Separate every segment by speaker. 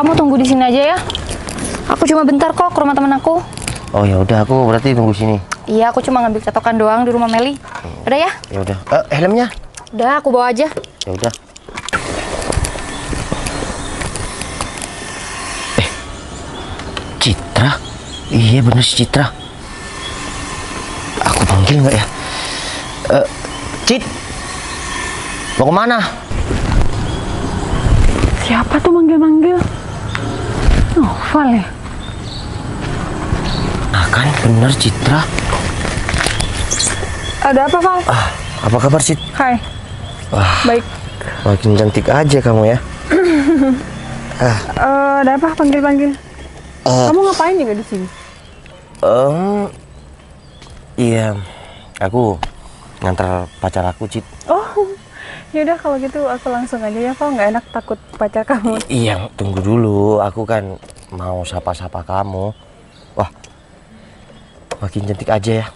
Speaker 1: kamu tunggu di sini aja ya. Aku cuma bentar kok ke rumah teman aku.
Speaker 2: Oh ya udah, aku berarti tunggu sini.
Speaker 1: Iya, aku cuma ngambil catokan doang di rumah Meli. Udah ya?
Speaker 2: Ya udah. Helmnya?
Speaker 1: Udah, aku bawa aja.
Speaker 2: Ya udah. Citra? Iya bener si Citra. Aku panggil nggak ya? Cit, mau kemana?
Speaker 3: Siapa tuh manggil-manggil? Noval ya?
Speaker 2: Nah kan bener Citra.
Speaker 3: Ada apa, Val?
Speaker 2: Apa kabar Cit?
Speaker 3: Hai.
Speaker 2: Wah,
Speaker 3: Baik.
Speaker 2: makin cantik aja kamu ya.
Speaker 3: Ada apa panggil-panggil? Kamu ngapain juga di sini?
Speaker 2: Iya, aku ngantar pacar aku Cit.
Speaker 3: Oh, yaudah kalau gitu aku langsung aja ya, Val. Nggak enak takut pacar kamu.
Speaker 2: Iya, tunggu dulu. Aku kan mau sapa-sapa kamu. Wah, makin cantik aja ya.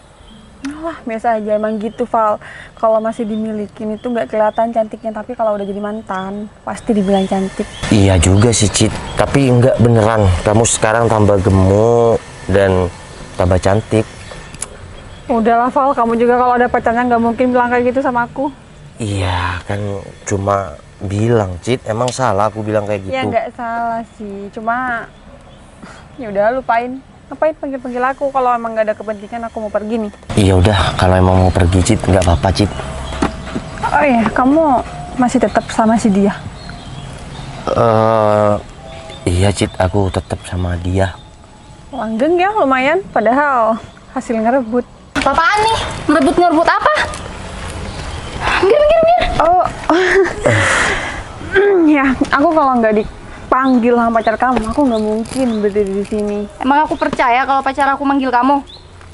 Speaker 3: Wah, biasa aja emang gitu, Val. Kalau masih dimilikin itu nggak kelihatan cantiknya, tapi kalau udah jadi mantan pasti dibilang cantik.
Speaker 2: Iya juga sih Cit, tapi enggak beneran. Kamu sekarang tambah gemuk dan tambah cantik.
Speaker 3: Udahlah, Val. Kamu juga kalau ada pacarnya nggak mungkin bilang kayak gitu sama aku.
Speaker 2: Iya, kan cuma bilang Cit. Emang salah aku bilang kayak gitu?
Speaker 3: Ya nggak salah sih, cuma ya udah lupain. Ngapain panggil-panggil aku kalau emang nggak ada kepentingan aku mau pergi nih.
Speaker 2: Iya udah, kalau emang mau pergi Cit, nggak apa-apa Cit.
Speaker 3: Oh iya, kamu masih tetap sama si dia?
Speaker 2: Iya Cit, aku tetap sama dia.
Speaker 3: Langgeng ya, lumayan. Padahal hasil ngerebut.
Speaker 1: Apaan nih? Ngerebut-ngerebut apa? Minggir.
Speaker 3: Oh, ya, aku kalau nggak dipanggil sama pacar kamu, aku nggak mungkin berdiri di sini.
Speaker 1: Emang aku percaya kalau pacar aku manggil kamu?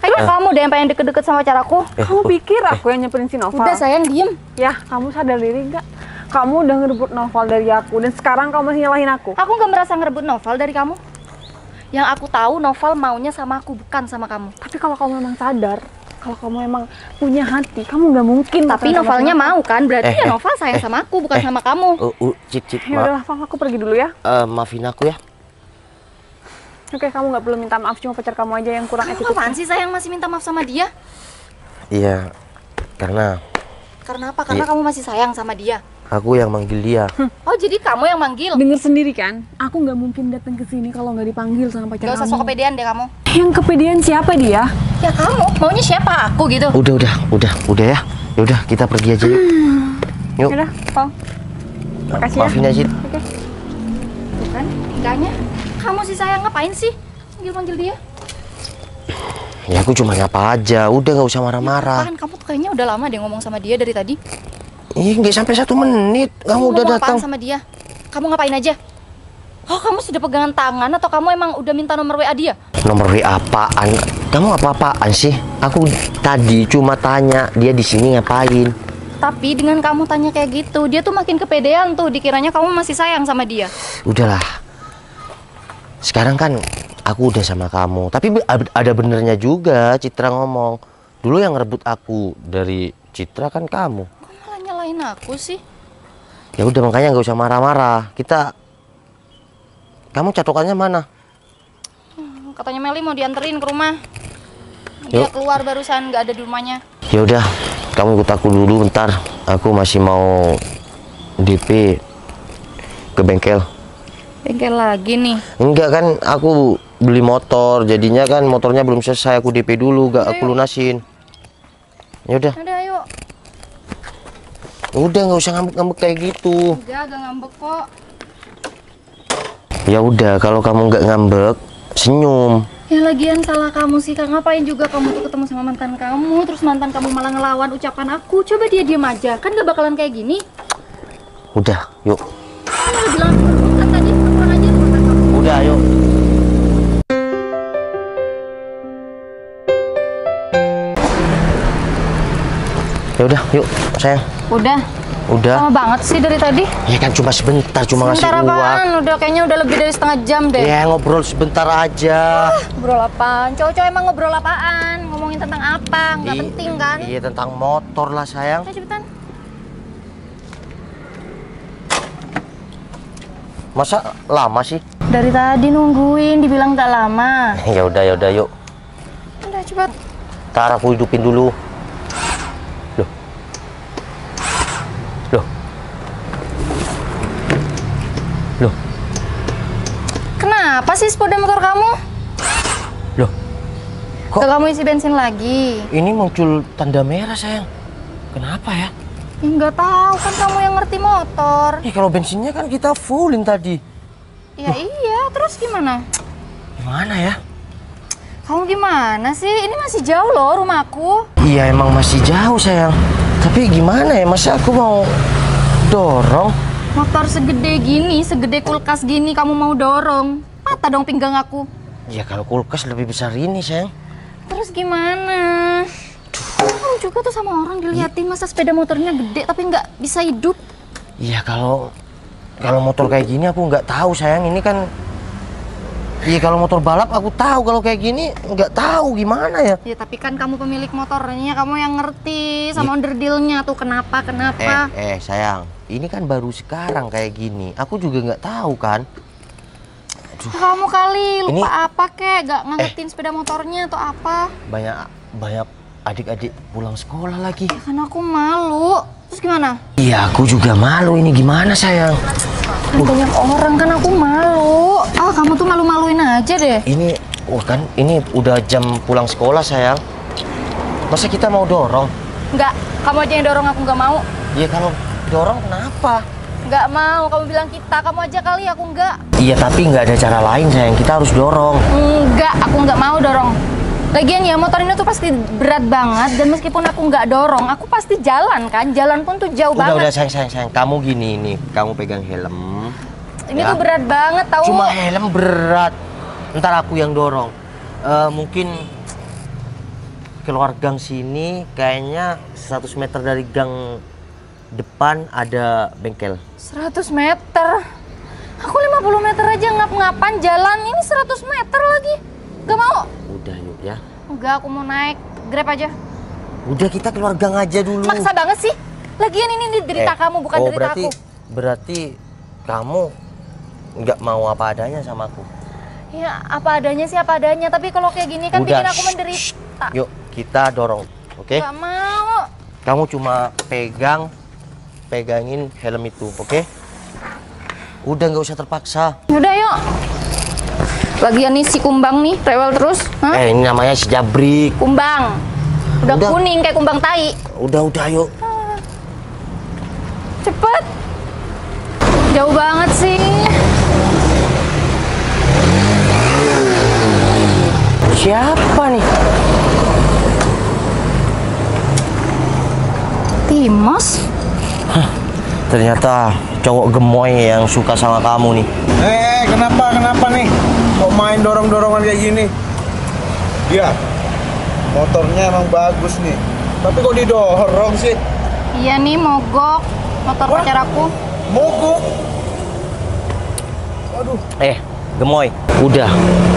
Speaker 1: Kayaknya kamu deh yang pengen deket-deket sama pacar aku.
Speaker 3: Kamu pikir aku yang nyamperin si Noval?
Speaker 1: Udah sayang, diem.
Speaker 3: Ya, kamu sadar diri nggak? Kamu udah ngerebut Noval dari aku, dan sekarang kamu masih nyalahin aku.
Speaker 1: Aku nggak merasa ngerebut Noval dari kamu. Yang aku tahu Noval maunya sama aku, bukan sama kamu.
Speaker 3: Tapi kalau kamu memang sadar, kalau kamu emang punya hati, kamu nggak mungkin.
Speaker 1: Tapi Novalnya mau kan? Berarti ya Noval sayang sama aku, bukan sama kamu.
Speaker 2: Cit,
Speaker 3: Ya udahlah, Val, aku pergi dulu ya.
Speaker 2: maafin aku ya.
Speaker 3: Oke, kamu nggak perlu minta maaf, cuma pacar kamu aja yang kurang
Speaker 1: Kamu
Speaker 3: etika.
Speaker 1: apaan sih sayang masih minta maaf sama dia?
Speaker 2: Iya, karena
Speaker 1: Karena apa? Karena kamu masih sayang sama dia.
Speaker 2: aku yang manggil dia.
Speaker 1: Oh, jadi kamu yang manggil?
Speaker 3: Dengar sendiri kan, aku nggak mungkin datang ke sini kalau nggak dipanggil sama pacar
Speaker 1: Gak usah
Speaker 3: kamu.
Speaker 1: sok kepedean deh kamu.
Speaker 3: Yang kepedean siapa dia?
Speaker 1: Ya kamu, maunya siapa? Aku gitu.
Speaker 2: Udah ya. Ya udah, kita pergi aja yuk. Yuk.
Speaker 3: Yaudah, Val. Makasih ya.
Speaker 2: Maafin ya Cit.
Speaker 3: Oke.
Speaker 1: Tuh kan, tingkahnya. Kamu sih sayang ngapain sih? Manggil-manggil dia.
Speaker 2: Ya aku cuma nyapa aja. Udah nggak usah marah-marah.
Speaker 1: Apaan? Kamu tuh kayaknya udah lama deh ngomong sama dia dari tadi.
Speaker 2: Nggak sampai 1 menit. Kamu udah
Speaker 1: ngomong
Speaker 2: datang.
Speaker 1: apaan sama dia? Kamu ngapain aja? Oh, kamu sudah pegangan tangan atau kamu emang udah minta nomor WA dia?
Speaker 2: Nomor WA apaan? Kamu apa-apaan sih? Aku tadi cuma tanya dia di sini ngapain.
Speaker 1: Tapi dengan kamu tanya kayak gitu, dia tuh makin kepedean tuh. Dikiranya kamu masih sayang sama dia.
Speaker 2: Udahlah. Sekarang kan aku udah sama kamu. Tapi ada benernya juga Citra ngomong. Dulu yang ngerebut aku dari Citra kan kamu.
Speaker 1: Kok malah nyalain aku sih?
Speaker 2: Ya udah makanya nggak usah marah-marah. Kamu catokannya mana?
Speaker 1: Katanya Meli mau dianterin ke rumah. Dia
Speaker 2: Yuk.
Speaker 1: keluar barusan, nggak ada di rumahnya.
Speaker 2: Ya udah, kamu ikut aku dulu bentar. Aku masih mau DP ke bengkel.
Speaker 1: Bengkel lagi nih.
Speaker 2: Enggak kan, aku beli motor. Jadinya kan motornya belum selesai. Aku DP dulu, gak aku lunasin. Ya udah.
Speaker 1: Udah ayo.
Speaker 2: Udah nggak usah ngambek-ngambek kayak gitu.
Speaker 1: Udah agak ngambek kok.
Speaker 2: Ya udah, kalau kamu nggak ngambek, senyum.
Speaker 1: Ya lagian salah kamu sih Kak. Ngapain juga kamu tuh ketemu sama mantan kamu, terus mantan kamu malah ngelawan ucapan aku. Coba dia diem aja, kan gak bakalan kayak gini.
Speaker 2: Udah, yuk.
Speaker 1: Kamu malah bilang kan tadi kurang aja mantan kamu.
Speaker 2: Udah, yuk. Ya udah, yuk, sayang.
Speaker 1: Udah.
Speaker 2: Udah.
Speaker 1: Lama banget sih dari tadi.
Speaker 2: Ya kan cuma sebentar, cuma ngasih
Speaker 1: Sebentar
Speaker 2: uang.
Speaker 1: apaan? Udah kayaknya udah lebih dari setengah jam deh.
Speaker 2: Ya ngobrol sebentar aja.
Speaker 1: Ngobrol apaan? Cowok-cowok emang ngobrol apaan? Ngomongin tentang apa? Nggak penting kan?
Speaker 2: Iya, tentang motor lah sayang.
Speaker 1: Ayo cepetan.
Speaker 2: Masa lama sih?
Speaker 1: Dari tadi nungguin, dibilang gak lama.
Speaker 2: Ya udah yuk.
Speaker 1: Udah cepet.
Speaker 2: Ntar aku hidupin dulu. Loh. Loh. Loh.
Speaker 1: Kenapa sih sepeda motor kamu?
Speaker 2: Loh. Kok
Speaker 1: Gak kamu isi bensin lagi?
Speaker 2: ini muncul tanda merah sayang? Kenapa ya?
Speaker 1: Ya nggak tahu, kan kamu yang ngerti motor.
Speaker 2: Kalau bensinnya kan kita fullin tadi.
Speaker 1: Ya iya, terus gimana?
Speaker 2: Gimana ya?
Speaker 1: Kamu gimana sih? Ini masih jauh loh rumahku.
Speaker 2: Iya emang masih jauh sayang. Tapi gimana ya, masa aku mau dorong?
Speaker 1: Motor segede gini, segede kulkas gini kamu mau dorong. Patah dong pinggang aku.
Speaker 2: Ya kalau kulkas lebih besar ini sayang.
Speaker 1: Terus gimana? Kamu juga tuh sama orang diliatin masa sepeda motornya gede tapi nggak bisa hidup.
Speaker 2: Iya kalau motor kayak gini aku nggak tahu sayang. Ini kan iya kalau motor balap aku tahu, kalau kayak gini nggak tahu gimana ya.
Speaker 1: Ya tapi kan kamu pemilik motornya, kamu yang ngerti sama onderdilnya tuh kenapa.
Speaker 2: Sayang, ini kan baru sekarang kayak gini. Aku juga nggak tahu kan. Aduh,
Speaker 1: Kamu kali lupa
Speaker 2: Ini-
Speaker 1: apa kek, gak ngertiin sepeda motornya atau apa?
Speaker 2: banyak adik-adik pulang sekolah lagi.
Speaker 1: Ya kan aku malu. Terus gimana?
Speaker 2: Iya aku juga malu, ini gimana sayang?
Speaker 1: Kan banyak orang, kan aku malu. Ah, kamu tuh malu-maluin aja deh.
Speaker 2: Ini kan ini udah jam pulang sekolah sayang. Masa kita mau dorong?
Speaker 1: Enggak, kamu aja yang dorong, aku nggak mau.
Speaker 2: Iya kalau dorong kenapa?
Speaker 1: Nggak mau, kamu bilang kita, kamu aja kali, aku nggak.
Speaker 2: Iya tapi nggak ada cara lain sayang, kita harus dorong.
Speaker 1: Enggak, aku nggak mau dorong. Lagian ya motor ini tuh pasti berat banget, dan meskipun aku nggak dorong, aku pasti jalan kan. Jalan pun tuh jauh
Speaker 2: Udah
Speaker 1: banget.
Speaker 2: sayang. Kamu gini nih, kamu pegang helm.
Speaker 1: Ini
Speaker 2: ya.
Speaker 1: tuh berat banget tahu.
Speaker 2: Cuma helm berat. Ntar aku yang dorong. Mungkin keluar gang sini, kayaknya 100 meter dari gang depan ada bengkel.
Speaker 1: 100 meter. Aku 50 meter aja ngap-ngapan jalan, ini 100 meter lagi. Gak mau.
Speaker 2: Udah yuk ya.
Speaker 1: Enggak, aku mau naik Grab aja.
Speaker 2: Udah kita keluar gang aja dulu.
Speaker 1: Maksa banget sih. Lagian ini derita kamu, bukan derita aku.
Speaker 2: Berarti kamu nggak mau apa adanya sama aku.
Speaker 1: Ya, apa adanya sih apa adanya. Tapi kalau kayak gini kan
Speaker 2: Udah,
Speaker 1: bikin aku menderita.
Speaker 2: Yuk kita dorong, oke?
Speaker 1: Gak mau.
Speaker 2: Kamu cuma pegangin helm itu, oke? Udah nggak usah terpaksa.
Speaker 1: Yaudah yuk. Lagian nih si kumbang nih, rewel terus. Hah?
Speaker 2: Ini namanya si Jabrik.
Speaker 1: Kumbang. Udah kuning kayak kumbang tai.
Speaker 2: Udah yuk.
Speaker 1: Cepet. Jauh banget sih.
Speaker 2: Siapa nih?
Speaker 1: Timos.
Speaker 2: Ternyata cowok gemoy yang suka sama kamu nih.
Speaker 4: Kenapa nih? Kok main dorong-dorongan kayak gini? Iya, motornya emang bagus nih. Tapi kok didorong sih?
Speaker 1: Iya nih mogok motor
Speaker 4: Wah.
Speaker 1: pacar aku.
Speaker 4: Mogok. Aduh,
Speaker 2: Gemoy, udah,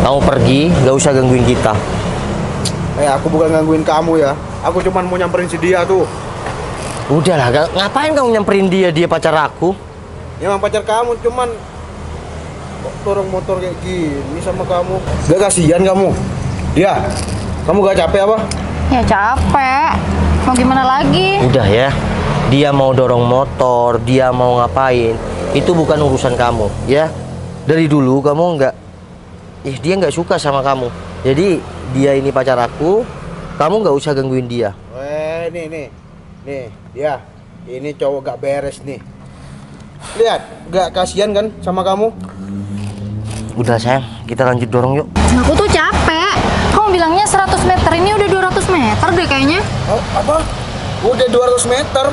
Speaker 2: kamu pergi, nggak usah gangguin kita.
Speaker 4: aku bukan gangguin kamu ya. Aku cuman mau nyamperin si dia tuh.
Speaker 2: Udahlah, ngapain kamu nyamperin dia pacar aku?
Speaker 4: Ya, emang pacar kamu, cuman kok dorong motor kayak gini sama kamu. Gak kasihan kamu? Dia, kamu gak capek apa?
Speaker 1: Ya capek. Mau gimana lagi?
Speaker 2: Udah ya, dia mau dorong motor, dia mau ngapain, itu bukan urusan kamu, ya. Dari dulu kamu dia nggak suka sama kamu. Jadi dia ini pacar aku, kamu nggak usah gangguin dia.
Speaker 4: Nih, dia. Ini cowok gak beres nih. Lihat, gak kasihan kan sama kamu?
Speaker 2: Udah sayang, kita lanjut dorong yuk.
Speaker 1: Aku tuh capek. Kamu bilangnya 100 meter, ini udah 200 meter deh kayaknya.
Speaker 4: Oh, apa? Udah 200 meter.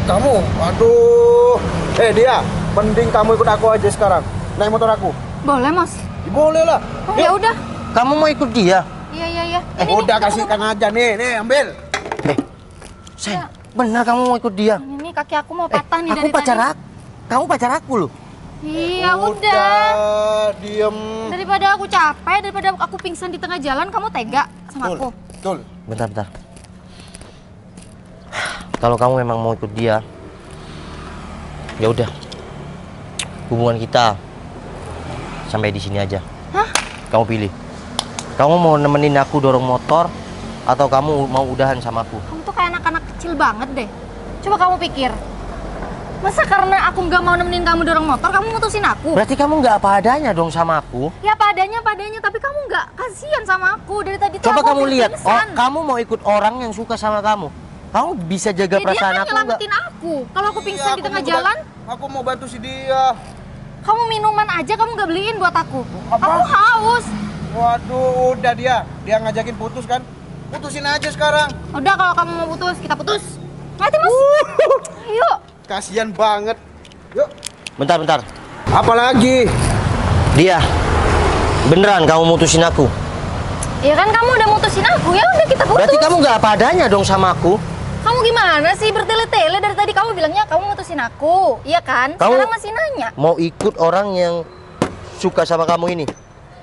Speaker 4: Kamu, aduh. Dia, mending kamu ikut aku aja sekarang. Naik motor aku.
Speaker 1: Boleh mas?
Speaker 4: Ya, boleh lah.
Speaker 1: Oh ya udah.
Speaker 2: Kamu mau ikut dia?
Speaker 1: Iya.
Speaker 4: Udah kasihkan aja nih, ambil.
Speaker 2: Sayang, benar kamu mau ikut dia?
Speaker 1: Ini kaki aku mau patah nih
Speaker 2: Aku
Speaker 1: dari
Speaker 2: pacar
Speaker 1: tadi.
Speaker 2: aku. Kamu pacar aku loh.
Speaker 1: Iya udah.
Speaker 4: Diem.
Speaker 1: Daripada aku capek, daripada aku pingsan di tengah jalan, kamu tega sama aku.
Speaker 4: Betul.
Speaker 2: Bentar. Kalau kamu memang mau ikut dia, ya udah. hubungan kita sampai di sini aja.
Speaker 1: Hah?
Speaker 2: Kamu pilih. Kamu mau nemenin aku dorong motor atau kamu mau udahan sama aku?
Speaker 1: Kamu tuh kayak anak-anak kecil banget deh. Coba kamu pikir. Masa karena aku nggak mau nemenin kamu dorong motor, kamu mutusin aku?
Speaker 2: Berarti kamu nggak apa adanya dong sama aku.
Speaker 1: Ya padanya, tapi kamu nggak kasihan sama aku. Dari tadi tuh
Speaker 2: Coba
Speaker 1: aku
Speaker 2: kamu
Speaker 1: hampir
Speaker 2: lihat,
Speaker 1: pingsan.
Speaker 2: kamu mau ikut orang yang suka sama kamu. Kamu bisa jaga
Speaker 1: Ya, dia
Speaker 2: perasaan
Speaker 1: kan
Speaker 2: aku nggak?
Speaker 1: nyelamatin aku. Kalau aku pingsan
Speaker 4: Iya,
Speaker 1: di
Speaker 4: aku
Speaker 1: tengah
Speaker 4: mau
Speaker 1: jalan,
Speaker 4: Aku mau bantu si dia.
Speaker 1: kamu minuman aja kamu nggak beliin buat aku.
Speaker 4: Apa?
Speaker 1: Aku haus.
Speaker 4: Waduh, udah dia ngajakin putus kan? Putusin aja sekarang.
Speaker 1: Udah kalau kamu mau putus, kita putus. Ngerti mas? Yuk.
Speaker 4: Kasian banget. Yuk.
Speaker 2: Bentar.
Speaker 4: Apalagi?
Speaker 2: Dia, beneran kamu mutusin aku?
Speaker 1: Ya kan kamu udah mutusin aku, ya udah kita putus.
Speaker 2: Berarti kamu nggak apa adanya dong sama aku.
Speaker 1: Kamu gimana sih bertele-tele dari tadi kamu bilangnya kamu mutusin aku, iya kan?
Speaker 2: Kamu-
Speaker 1: Sekarang masih nanya.
Speaker 2: Mau ikut orang yang suka sama kamu ini?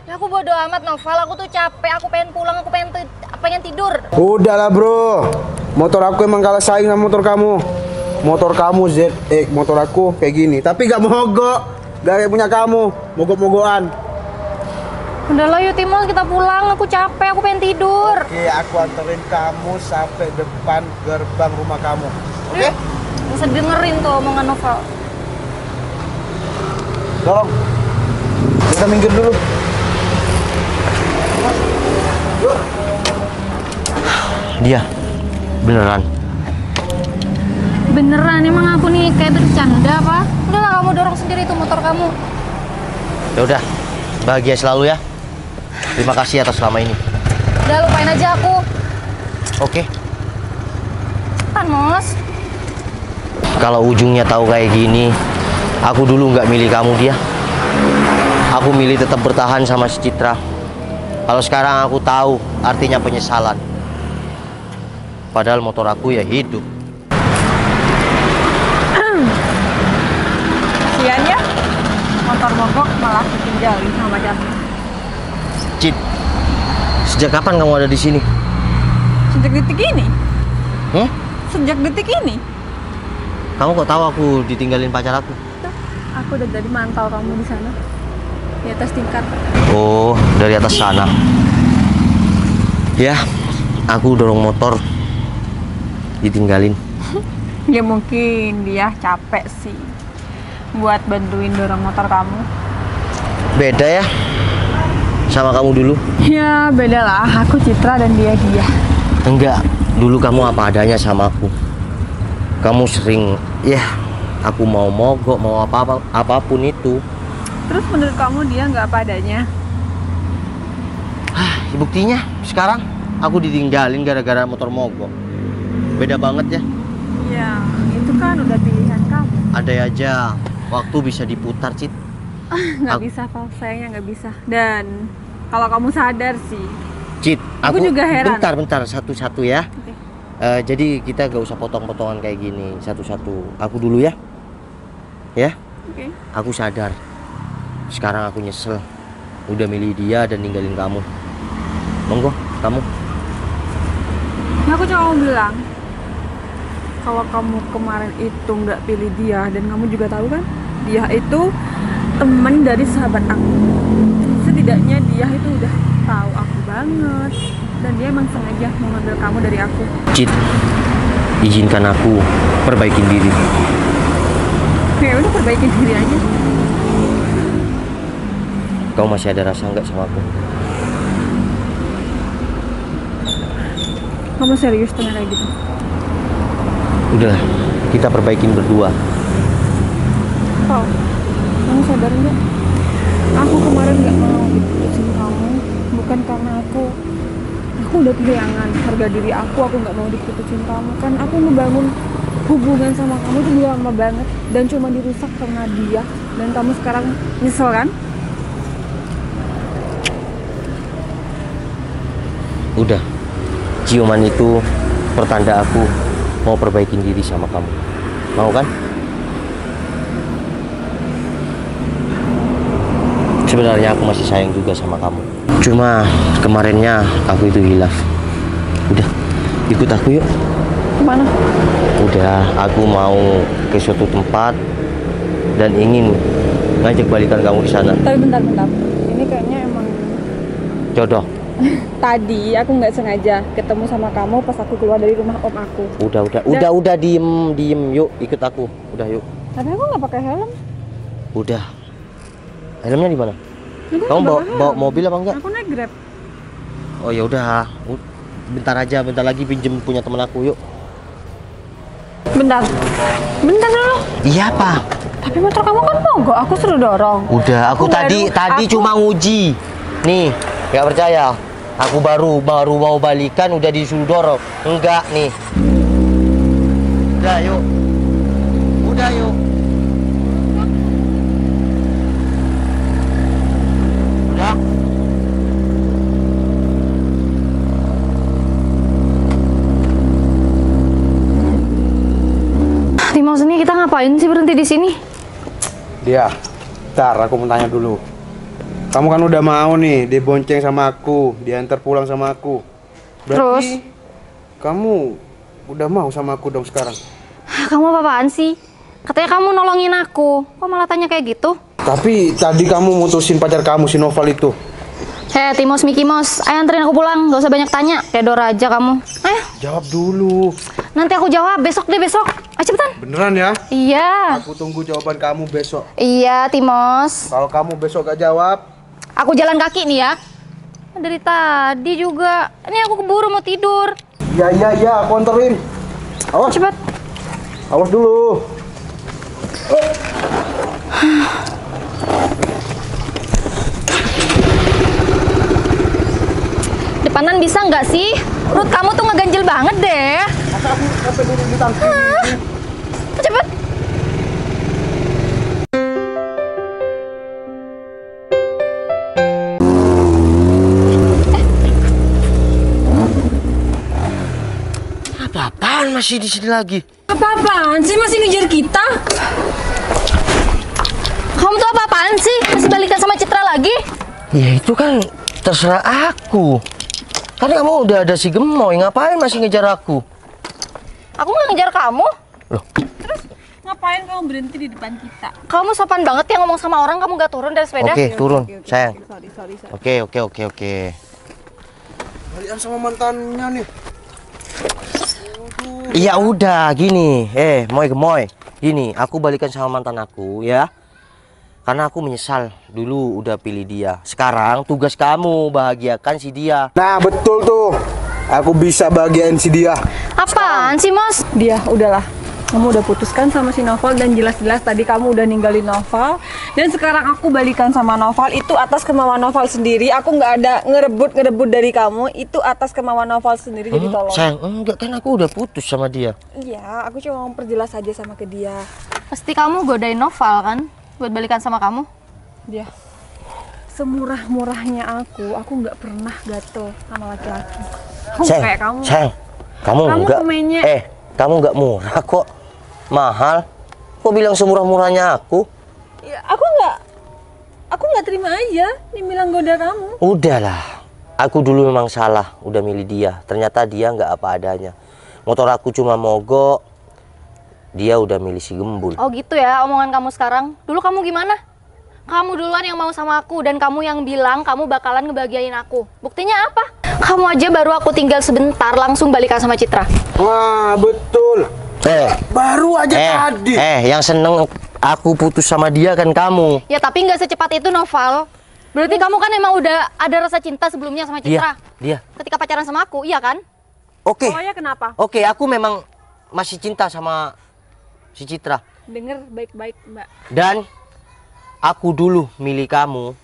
Speaker 1: Ya aku bodo amat Noval, aku tuh capek, aku pengen pulang, aku pengen tidur.
Speaker 4: Udahlah bro, motor aku emang kalah saing sama motor kamu. Motor kamu ZX, motor aku kayak gini. Tapi gak mogok, gak kayak punya kamu, mogok-mogokan.
Speaker 1: Udah lo yuk Timur, kita pulang, aku capek, aku pengen tidur.
Speaker 4: Oke, aku anterin kamu sampai depan gerbang rumah kamu. Oke?
Speaker 1: Gak usah dengerin tuh omongan Noval.
Speaker 4: Dorong. Kita minggir dulu.
Speaker 2: Dia, beneran.
Speaker 1: Beneran, emang aku nih kayak bercanda apa? Udahlah kamu dorong sendiri tuh motor kamu.
Speaker 2: Ya udah, bahagia selalu ya. Terima kasih atas selama ini.
Speaker 1: Udah lupain aja aku.
Speaker 2: Oke.
Speaker 1: Kan Mos?
Speaker 2: Kalau ujungnya tahu kayak gini, aku dulu nggak milih kamu dia. Aku milih tetap bertahan sama si Citra. Kalau sekarang aku tahu artinya penyesalan. Padahal motor aku ya hidup.
Speaker 3: Kasian ya, motor mogok malah ditinggalin sama pacarnya.
Speaker 2: Cit, sejak kapan kamu ada di sini?
Speaker 3: Sejak detik ini,
Speaker 2: Hmm?
Speaker 3: sejak detik ini,
Speaker 2: Kamu kok tahu aku ditinggalin pacar aku?
Speaker 3: tuh, aku udah jadi mantau kamu di sana, di atas tingkat.
Speaker 2: Oh, dari atas sana. Ya, aku dorong motor, ditinggalin.
Speaker 3: Ya mungkin dia capek sih buat bantuin dorong motor kamu.
Speaker 2: Beda ya sama kamu dulu?
Speaker 3: Ya beda lah, aku Citra dan dia.
Speaker 2: Enggak, dulu kamu apa adanya sama aku. Kamu sering, ya, aku mau mogok, mau apapun itu.
Speaker 3: Terus menurut kamu dia nggak apa adanya?
Speaker 2: Buktinya sekarang aku ditinggalin gara-gara motor mogok. Beda banget ya.
Speaker 3: Ya itu kan udah pilihan kamu.
Speaker 2: Ada aja waktu bisa diputar, Cit.
Speaker 3: Nggak
Speaker 2: Aku-
Speaker 3: bisa, Val, sayangnya nggak bisa. Dan kalau kamu sadar sih,
Speaker 2: Cit,
Speaker 3: Aku juga heran.
Speaker 2: Bentar, satu-satu ya.
Speaker 3: Oke.
Speaker 2: Jadi kita gak usah potong-potongan kayak gini, satu-satu. Aku dulu ya. Ya,
Speaker 3: oke.
Speaker 2: aku sadar. Sekarang aku nyesel. Udah milih dia dan ninggalin kamu. Monggo, kamu.
Speaker 3: Ya, aku cuma mau bilang, kalau kamu kemarin itu nggak pilih dia, dan kamu juga tahu kan, dia itu teman dari sahabat aku. Setidaknya dia itu udah tahu aku banget, dan dia emang sengaja mau ngambil kamu dari aku.
Speaker 2: Cit, izinkan aku perbaikin diri.
Speaker 3: Ya udah, perbaikin diri aja.
Speaker 2: Kau masih ada rasa nggak sama aku?
Speaker 3: Kamu serius dengan kayak gitu?
Speaker 2: Udah, kita perbaikin berdua.
Speaker 3: Kau, kamu sadar nggak? Aku kemarin nggak mau diputusin kamu, bukan karena aku udah kehilangan harga diri aku nggak mau diputusin kamu. Kan aku ngebangun hubungan sama kamu tuh udah lama banget, dan cuma dirusak karena dia. Dan kamu sekarang nyesel kan?
Speaker 2: Udah, ciuman itu pertanda aku mau perbaikin diri sama kamu. Mau kan? Sebenarnya aku masih sayang juga sama kamu. Cuma kemarinnya aku itu hilaf. Udah, ikut aku yuk.
Speaker 3: Kemana?
Speaker 2: Udah, aku mau ke suatu tempat dan ingin ngajak balikan kamu di sana.
Speaker 3: Tapi bentar. Ini kayaknya emang
Speaker 2: Jodoh.
Speaker 3: tadi aku nggak sengaja ketemu sama kamu pas aku keluar dari rumah om aku.
Speaker 2: Udah diem yuk ikut aku. Udah yuk.
Speaker 3: Tapi aku nggak pakai helm.
Speaker 2: Udah. Helmnya di mana?
Speaker 3: Aku
Speaker 2: Kamu
Speaker 3: nggak
Speaker 2: bawa
Speaker 3: helm.
Speaker 2: mobil apa enggak?
Speaker 3: Aku naik Grab.
Speaker 2: Oh ya udah. Bentar lagi pinjem punya temen aku yuk.
Speaker 3: Bentar dulu.
Speaker 2: Iya apa?
Speaker 3: Tapi motor kamu kan mogok, aku suruh dorong.
Speaker 2: Udah, aku tadi cuma nguji. Nih, nggak percaya. Aku baru mau balikan udah disuruh dorong. Enggak nih. Udah yuk. Udah yuk. Udah.
Speaker 1: Timos, ini kita ngapain sih berhenti di sini?
Speaker 4: Dia, ntar aku mau tanya dulu. Kamu kan udah mau nih dibonceng sama aku, diantar pulang sama aku. Berarti kamu udah mau sama aku dong sekarang.
Speaker 1: Kamu apa-apaan sih? Katanya kamu nolongin aku. Kok malah tanya kayak gitu?
Speaker 4: Tapi tadi kamu mutusin pacar kamu si Noval itu.
Speaker 1: Hei, Timos, Mickey Mouse, ayo anterin aku pulang. Gak usah banyak tanya, kayak Dora aja kamu. Ayo,
Speaker 4: Jawab dulu.
Speaker 1: nanti aku jawab. Besok deh, besok. Ayo cepetan.
Speaker 4: Beneran ya?
Speaker 1: Iya.
Speaker 4: Aku tunggu jawaban kamu besok.
Speaker 1: Iya, Timos.
Speaker 4: Kalau kamu besok gak jawab,
Speaker 1: Aku jalan kaki nih ya. Dari tadi juga. Ini aku keburu mau tidur.
Speaker 4: iya, aku anterin. Awas,
Speaker 1: Cepet.
Speaker 4: awas dulu.
Speaker 1: Depanan bisa nggak sih? Perut kamu tuh ngeganjel banget deh.
Speaker 4: Masa aku sampai dulu di tangki.
Speaker 1: Cepet.
Speaker 2: Apa-apaan masih di sini lagi?
Speaker 3: Apa-apaan sih masih ngejar kita?
Speaker 1: Kamu tuh apa-apaan sih? Masih balikan sama Citra lagi?
Speaker 2: Ya itu kan terserah aku. Kan kamu udah ada si Gemoy, ngapain masih ngejar aku?
Speaker 1: Aku nggak ngejar kamu.
Speaker 2: Loh,
Speaker 3: Ngapain kamu berhenti di depan kita?
Speaker 1: Kamu sopan banget ya ngomong sama orang, kamu nggak turun dari sepeda.
Speaker 2: oke, turun, sayang.
Speaker 3: Sorry.
Speaker 2: Oke.
Speaker 4: Balikan sama mantannya nih.
Speaker 2: Iya udah, gini. Gemoy. Gini, aku balikan sama mantan aku ya. Karena aku menyesal dulu udah pilih dia. Sekarang tugas kamu bahagiakan si dia.
Speaker 4: Nah, betul tuh. Aku bisa bahagiain si dia.
Speaker 1: Apaan sih, Mas?
Speaker 3: Dia, udahlah. Kamu udah putuskan sama si Noval dan jelas-jelas tadi kamu udah ninggalin Noval. Dan sekarang aku balikan sama Noval, itu atas kemauan Noval sendiri. Aku nggak ada ngerebut dari kamu. Itu atas kemauan Noval sendiri, jadi tolong.
Speaker 2: Sayang, enggak kan aku udah putus sama dia.
Speaker 3: Iya, aku cuma mau perjelas aja sama ke dia.
Speaker 1: Pasti kamu godain Noval kan? Buat balikan sama kamu?
Speaker 3: Dia, semurah-murahnya aku nggak pernah gatel sama laki-laki. Aku nggak kayak kamu.
Speaker 2: Sayang, kamu enggak.
Speaker 3: komennya.
Speaker 2: Kamu enggak murah kok. Mahal. Kok bilang semurah-murahnya aku?
Speaker 3: Ya, aku nggak terima aja dibilang goda kamu.
Speaker 2: Udahlah. Aku dulu memang salah, udah milih dia. Ternyata dia nggak apa adanya. Motor aku cuma mogok. Dia udah milih si Gembul.
Speaker 1: Oh gitu ya omongan kamu sekarang. Dulu kamu gimana? Kamu duluan yang mau sama aku dan kamu yang bilang kamu bakalan ngebahagiain aku. Buktinya apa? Kamu aja baru aku tinggal sebentar langsung balikan sama Citra.
Speaker 4: Wah, betul. Baru aja tadi.
Speaker 2: Yang seneng aku putus sama dia kan kamu.
Speaker 1: Ya tapi nggak secepat itu, Noval. Berarti kamu kan emang udah ada rasa cinta sebelumnya sama Citra.
Speaker 2: Dia.
Speaker 1: Ketika pacaran sama aku, iya kan?
Speaker 2: Oke.
Speaker 3: Pokoknya kenapa?
Speaker 2: Oke, aku memang masih cinta sama si Citra.
Speaker 3: Dengar baik-baik, Mbak.
Speaker 2: Dan aku dulu milih kamu.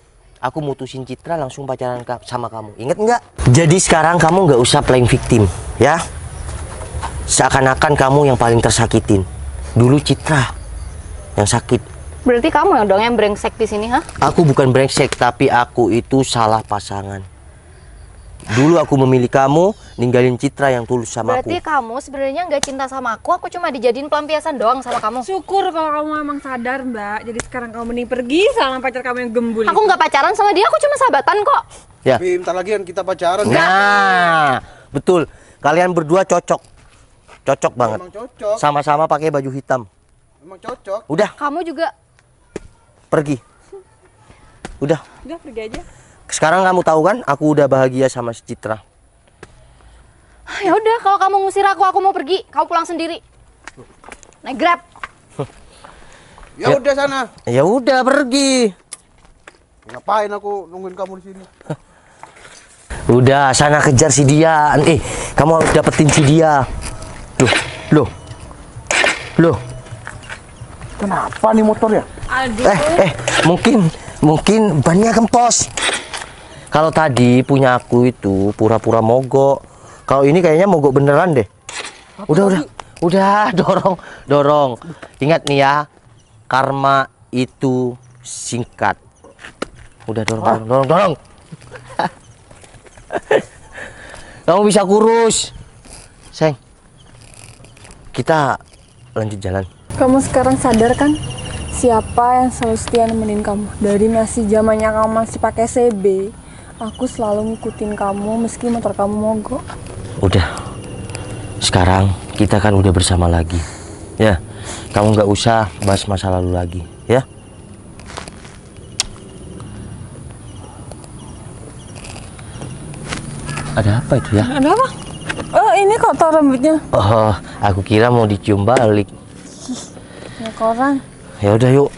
Speaker 2: Aku mutusin Citra langsung pacaran sama kamu. Ingat nggak? Jadi sekarang kamu nggak usah playing victim, ya? Seakan-akan kamu yang paling tersakitin. Dulu Citra yang sakit.
Speaker 1: Berarti kamu yang dong yang brengsek di sini, ha?
Speaker 2: Aku bukan brengsek, tapi aku itu salah pasangan. Dulu aku memilih kamu, ninggalin Citra yang tulus sama
Speaker 1: Berarti
Speaker 2: aku.
Speaker 1: kamu sebenarnya nggak cinta sama aku cuma dijadiin pelampiasan doang sama kamu.
Speaker 3: Syukur kalau kamu emang sadar, Mbak. Jadi sekarang kamu mending pergi sama pacar kamu yang gembul.
Speaker 1: Aku nggak pacaran sama dia, aku cuma sahabatan kok.
Speaker 2: Ya.
Speaker 4: Tapi bentar lagi kan kita pacaran.
Speaker 2: Nah, betul. Kalian berdua cocok. Cocok banget.
Speaker 4: Emang cocok.
Speaker 2: Sama-sama pakai baju hitam.
Speaker 4: Emang cocok.
Speaker 2: Udah.
Speaker 1: Kamu juga
Speaker 2: pergi. Udah.
Speaker 3: Udah pergi aja.
Speaker 2: Sekarang kamu tahu kan, aku udah bahagia sama si Citra.
Speaker 1: Ya udah, kalau kamu ngusir aku mau pergi. Kamu pulang sendiri. Naik Grab.
Speaker 4: Ya udah sana.
Speaker 2: Ya udah pergi.
Speaker 4: Ngapain aku nungguin kamu di sini?
Speaker 2: Udah sana kejar si dia. Kamu harus dapetin si dia. Loh.
Speaker 4: Kenapa nih motornya?
Speaker 3: Aduh.
Speaker 2: Mungkin bannya kempos. Kalau tadi punya aku itu pura-pura mogok. Kalau ini kayaknya mogok beneran deh. Udah, dorong. Ingat nih ya, karma itu singkat. Udah dorong. Kamu bisa kurus, Seng. Kita lanjut jalan.
Speaker 3: Kamu sekarang sadar kan siapa yang selalu setia nemenin kamu? Dari masih zamannya kamu masih pakai CB, aku selalu ngikutin kamu meski motor kamu mogok.
Speaker 2: Udah. Sekarang kita kan udah bersama lagi. Ya. Kamu nggak usah bahas masa lalu lagi, ya. Ada apa itu ya?
Speaker 3: Ada apa? Oh, ini kotor rambutnya.
Speaker 2: Oh, aku kira mau dicium balik.
Speaker 3: Ya koran.
Speaker 2: Ya udah yuk.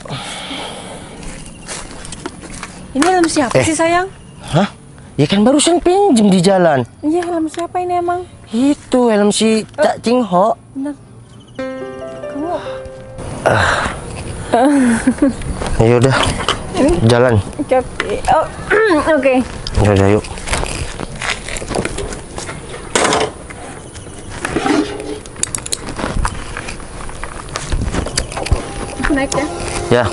Speaker 3: Ini helm siapa sih sayang?
Speaker 2: Hah? Ya kan barusan pinjem di jalan.
Speaker 3: Iya, helm siapa ini emang?
Speaker 2: Itu helm si Cak Cing Ho.
Speaker 3: Bener. Kamu
Speaker 2: Ya udah. Jalan.
Speaker 3: oke. Oh, oke.
Speaker 2: Ya udah yuk.
Speaker 3: Naik ya.
Speaker 2: Ya.